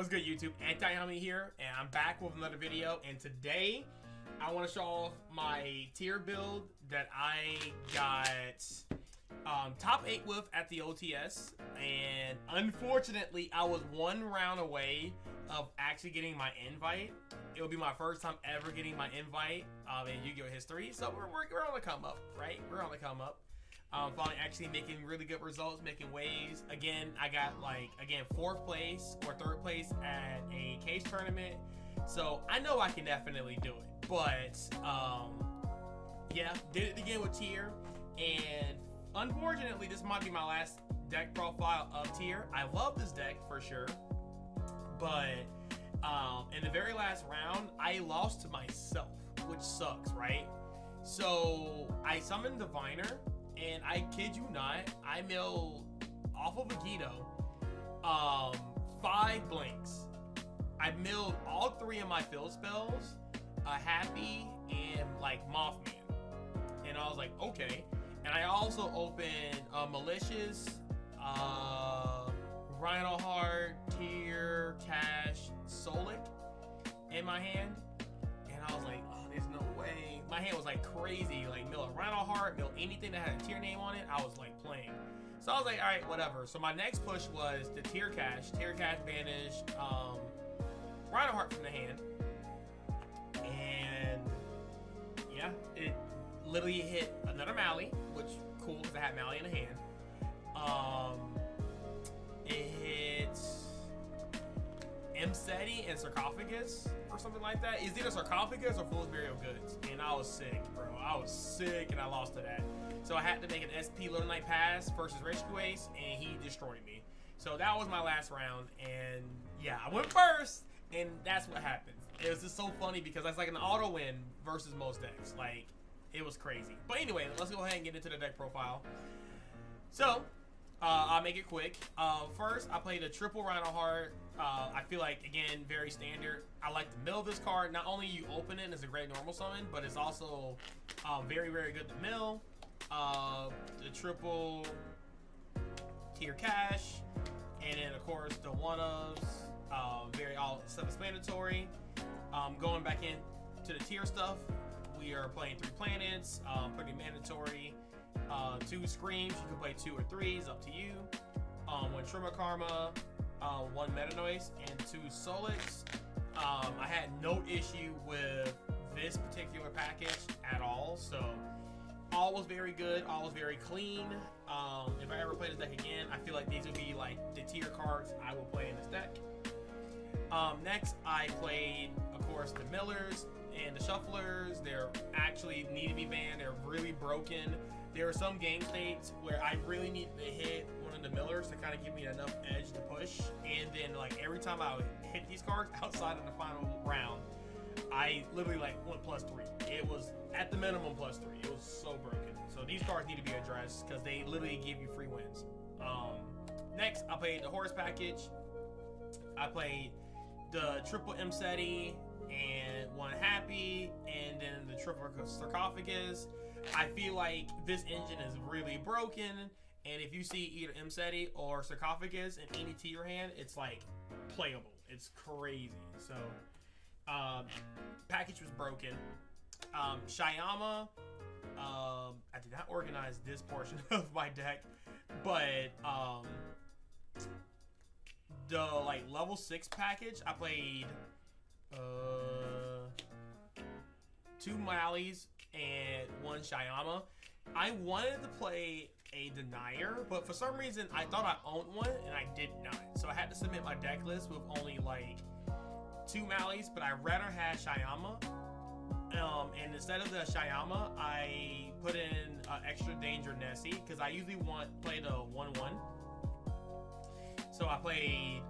What's good, YouTube? Anti-Yummy here, and I'm back with another video. And today, I want to show off my tier build that I got top 8 with at the OTS. And unfortunately, I was one round away of actually getting my invite. It will be my first time ever getting my invite in Yu-Gi-Oh! History. So we're on the come up, right? We're on the come up. Finally actually making really good results, making waves. Again, I got fourth place or third place at a case tournament. So I know I can definitely do it. But yeah, did it again with tier. And unfortunately, this might be my last deck profile of tier. I love this deck for sure. But in the very last round, I lost to myself, which sucks, right? So I summoned Diviner. And I kid you not, I milled off of a Guido 5 blinks. I milled all 3 of my field spells, a Happy and like Mothman. And I was like, okay. And I also opened Malicious, Rhino-Heart, Tear, Cash, Solic in my hand. And I was like, oh, there's no way. My hand was like crazy, like mill a Rhino-Heart, mill anything that had a tier name on it, I was like playing. So I was like, all right, whatever. So my next push was the Tear Cash banished Rhino-Heart from the hand. And yeah, it literally hit another Mally, which cool because I had Mally in the hand. It hit Mseti and Sarcophagus or something like that. It's either Sarcophagus or Fool's Burial Goods. And I was sick, bro. I was sick and I lost to that. So I had to make an SP Little Knight Pass versus Rescue Ace, and he destroyed me. So that was my last round. And yeah, I went first, and that's what happened. It was just so funny because that's like an auto win versus most decks. Like, it was crazy. But anyway, let's go ahead and get into the deck profile. So, I'll make it quick. First, I played a triple Rhino-Heart. I feel like, again, very standard. I like to mill this card. Not only you open it as a great normal summon, but it's also very, very good to mill. The triple Tier Cash. And then, of course, the one-ofs. Very all self-explanatory. Going back into the tier stuff, we are playing 3 planets. Pretty mandatory. 2 Screams, you can play 2 or 3s, up to you. 1 Truma Karma, 1 Meta Noise, and 2 Solix. I had no issue with this particular package at all, so all was very good, all was very clean. If I ever play this deck again, I feel like these would be like the tier cards I will play in this deck. Next, I played, of course, the Millers and the Shufflers. They're actually need to be banned. They're really broken. There are some game states where I really need to hit one of the Millers to kind of give me enough edge to push. And then, like, every time I would hit these cards outside of the final round, I literally, like, went +3. It was, at the minimum, +3. It was so broken. So these cards need to be addressed because they literally give you free wins. Next, I played the Horus package. I played the triple Mseti and 1 Happy, and then the triple Sarcophagus. I feel like this engine is really broken, and if you see either Mseti or Sarcophagus in any tier hand, it's like playable. It's crazy. So package was broken. Shyama, I did not organize this portion of my deck, but the like level 6 package, I played 2 Mallies and 1 Shyama. I wanted to play a Denier, but for some reason I thought I owned one and I did not. So I had to submit my deck list with only like 2 Mallies, but I rather had Shyama. And instead of the Shyama, I put in extra danger Nessie because I usually play the 1/1. So I played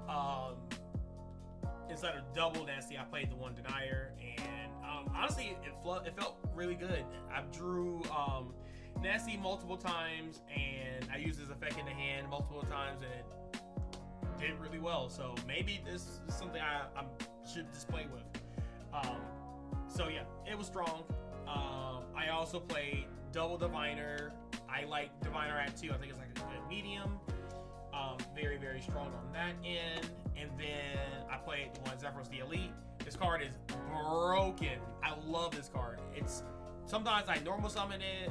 instead of double Nessie, I played the 1 Denier, and honestly, it felt really good. I drew Nessie multiple times, and I used his effect in the hand multiple times, and it did really well. So maybe this is something I should just play with. So yeah, it was strong. I also played double Diviner. I like Diviner at 2. I think it's like a good medium. very, very strong on that end. And then I played the one Zephyros the Elite. This card is broken. I love this card. It's sometimes I normal summon it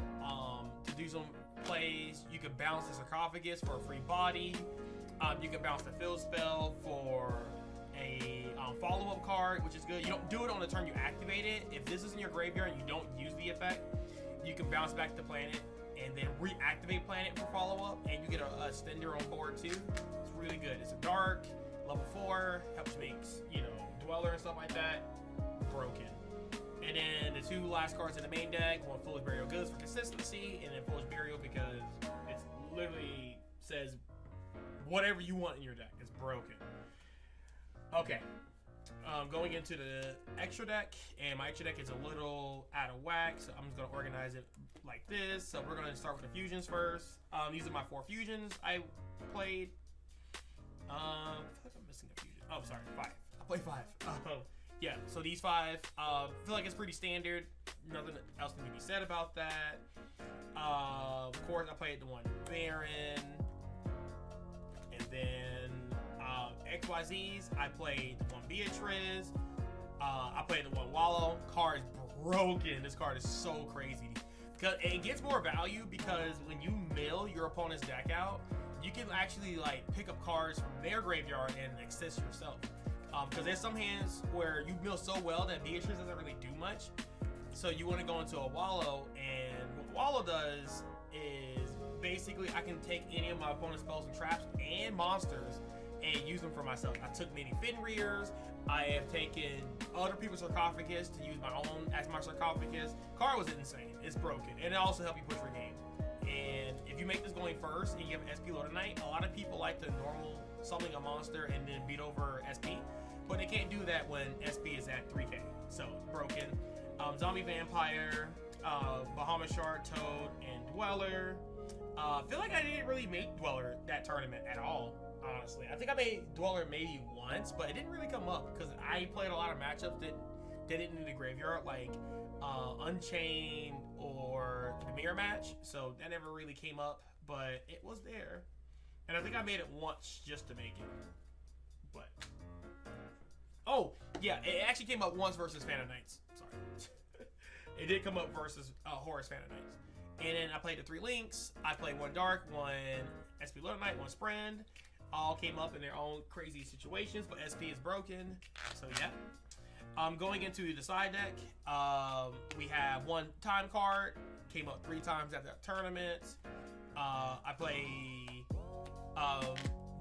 to do some plays. You can bounce the Sarcophagus for a free body. You can bounce the Fill spell for a follow-up card, which is good. You don't do it on the turn you activate it. If this is in your graveyard and you don't use the effect, you can bounce back the planet and then reactivate planet for follow-up, and you get a extender on board too. It's really good. It's a dark, level 4, helps make, you know, Dweller and stuff like that. Broken. And then the two last cards in the main deck, one Foolish Burial Goods for consistency, and then Foolish Burial because it literally says whatever you want in your deck. It's broken. Okay. Going into the extra deck, and my extra deck is a little out of whack, so I'm just going to organize it like this. So we're going to start with the fusions first. These are my 4 fusions I played. I feel like I'm missing a fusion. Oh, sorry, 5. I played 5. Yeah, so these 5, feel like it's pretty standard. Nothing else can be said about that. Of course, I played the one Baron, and then XYZs, I played the one Beatrice. I played the one Wallow. Card is broken. This card is so crazy. Because it gets more value because when you mill your opponent's deck out, you can actually like pick up cards from their graveyard and access yourself. Because there's some hands where you mill so well that Beatrice doesn't really do much. So you want to go into a Wallow, and what Wallow does is basically I can take any of my opponent's spells and traps and monsters and use them for myself. I took many Fenrir's. I have taken other people's sarcophagus to use my own as my sarcophagus. Card was insane. It's broken. And it also helps you push your game. And if you make this going first and you have an SP load tonight, a lot of people like to normal summon a monster and then beat over SP. But they can't do that when SP is at 3k. So broken. Zombie Vampire, Bahamut Shard, Toad, and Dweller. I feel like I didn't really make Dweller that tournament at all. Honestly, I think I made Dweller maybe once, but it didn't really come up because I played a lot of matchups that didn't need a graveyard, like Unchained or the Mirror Match, so that never really came up, but it was there. And I think I made it once just to make it. But oh yeah, it actually came up once versus Phantom Knights. Sorry. It did come up versus Horus Phantom Knights. And then I played the 3 links. I played 1 Dark, 1 SP Little Knight, 1 Sprend. All came up in their own crazy situations, but SP is broken. So yeah. Going into the side deck, we have 1 time card. Came up 3 times at the tournament. I play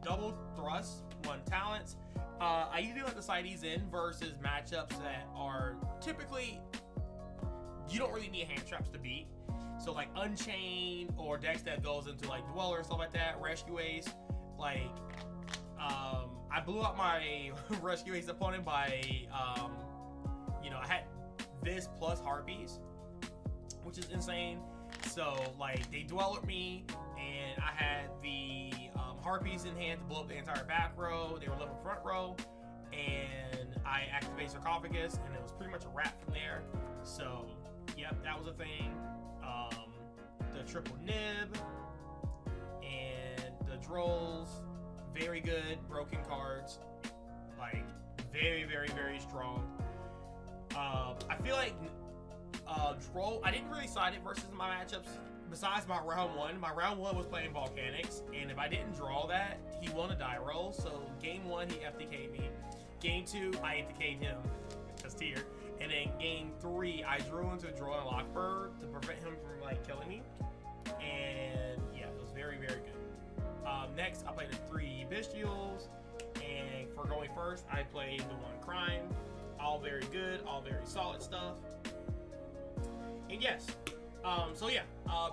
double thrust, 1 talent. I usually let the side these in versus matchups that are typically you don't really need hand traps to beat. So like Unchained or decks that goes into like Dweller and stuff like that, Rescue Ace. Like, I blew up my Rescue Ace opponent by, you know, I had this plus Harpies, which is insane. So, like, they dwelled me, and I had the Harpies in hand to blow up the entire back row. They were level front row, and I activated Sarcophagus, and it was pretty much a wrap from there. So, yep, that was a thing. The triple nib and the Drolls, very good. Broken cards, like very, very, very strong. I feel like Droll, I didn't really side it versus my matchups. Besides my round 1 was playing Volcanics, and if I didn't draw that, he won a die roll. So game 1 he FTK'd me. Game 2 I FTK'd him as tier. And then game 3, I drew into a draw and Lockbird to prevent him from like killing me. And yeah, it was very, very good. Next, I played the 3 Bestials. And for going first, I played the 1 Crime. All very good, all very solid stuff. And yes, so yeah,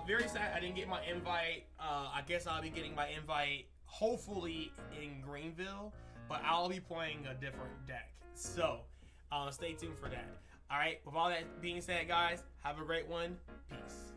very sad I didn't get my invite. I guess I'll be getting my invite hopefully in Greenville, but I'll be playing a different deck. So stay tuned for that. All right, with all that being said, guys, have a great one. Peace.